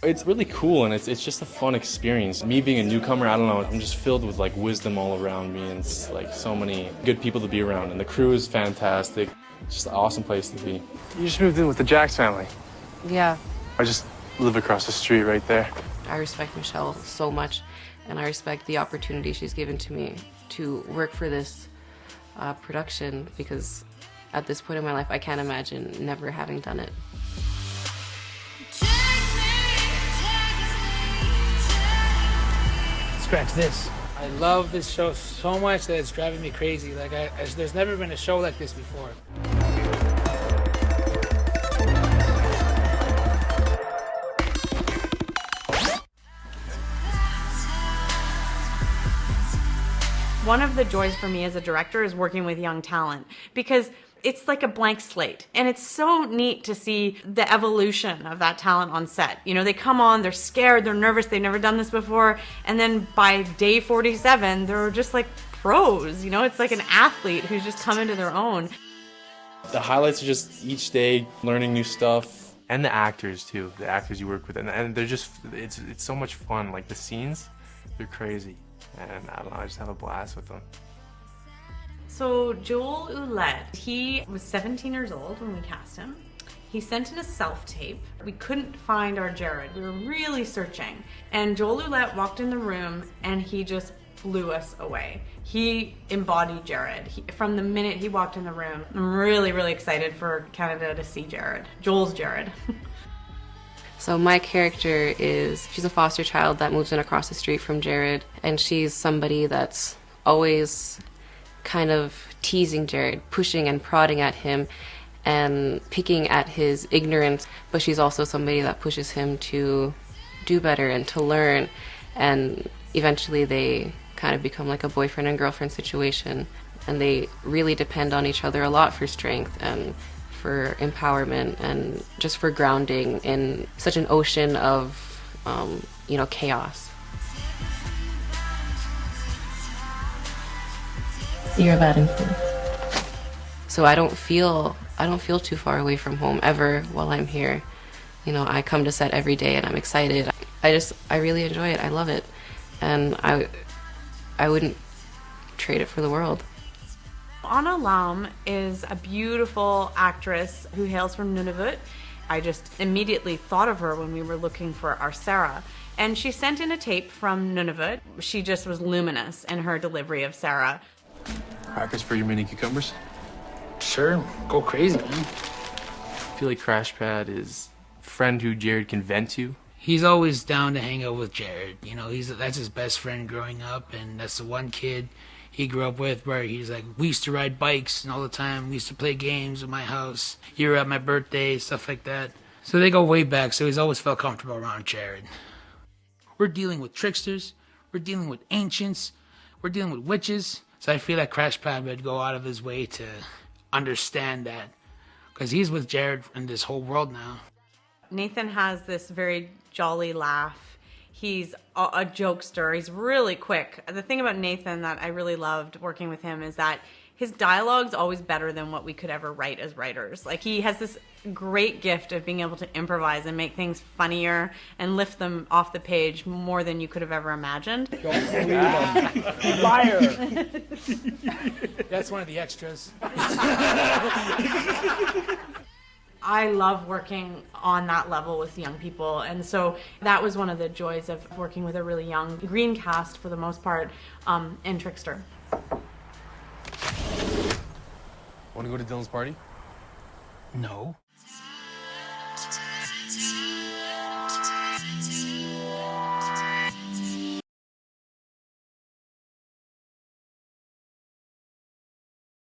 It's really cool, and it's just a fun experience. Me being a newcomer, I don't know, I'm just filled with like wisdom all around me, and it's like so many good people to be around, and the crew is fantastic. It's just an awesome place to be. You just moved in with the Jax family. Yeah. I just live across the street right there. I respect Michelle so much, and I respect the opportunity she's given to me to work for this production, because at this point in my life, I can't imagine never having done it. Scratch this. I love this show so much that it's driving me crazy. Like, there's never been a show like this before. One of the joys for me as a director is working with young talent, because it's like a blank slate, and it's so neat to see the evolution of that talent on set. You know, they come on, they're scared, they're nervous, they've never done this before, and then by day 47, they're just like pros. You know, it's like an athlete who's just come into their own. The highlights are just each day learning new stuff, and the actors too. The actors you work with, and they're just it's so much fun. Like the scenes, they're crazy, and I don't know, I just have a blast with them. So Joel Ouellette, he was 17 years old when we cast him. He sent in a self-tape. We couldn't find our Jared. We were really searching. And Joel Ouellette walked in the room and he just blew us away. He embodied Jared. From the minute he walked in the room, I'm really, really excited for Canada to see Jared. Joel's Jared. So my character she's a foster child that moves in across the street from Jared, and she's somebody that's always kind of teasing Jared, pushing and prodding at him and picking at his ignorance, but she's also somebody that pushes him to do better and to learn, and eventually they kind of become like a boyfriend and girlfriend situation, and they really depend on each other a lot for strength and for empowerment and just for grounding in such an ocean of chaos. You're a bad influence. So I don't feel too far away from home ever while I'm here. You know, I come to set every day and I'm excited. I really enjoy it. I love it. And I wouldn't trade it for the world. Anna Lam is a beautiful actress who hails from Nunavut. I just immediately thought of her when we were looking for our Sarah. And she sent in a tape from Nunavut. She just was luminous in her delivery of Sarah. Crackers for your mini cucumbers? Sure, go crazy, man. I feel like Crash Pad is a friend who Jared can vent to. He's always down to hang out with Jared. You know, that's his best friend growing up, and that's the one kid he grew up with where he's like, we used to ride bikes and all the time. We used to play games at my house. You were at my birthday, stuff like that. So they go way back, so he's always felt comfortable around Jared. We're dealing with tricksters. We're dealing with ancients. We're dealing with witches. So I feel like Crash Pad would go out of his way to understand that, because he's with Jared in this whole world now. Nathan has this very jolly laugh. He's a jokester. He's really quick. The thing about Nathan that I really loved working with him is that his dialogue's always better than what we could ever write as writers. Like, he has this great gift of being able to improvise and make things funnier and lift them off the page more than you could have ever imagined. Don't believe him. Liar. That's one of the extras. I love working on that level with young people, and so that was one of the joys of working with a really young green cast for the most part in Trickster. Want to go to Dylan's party? No.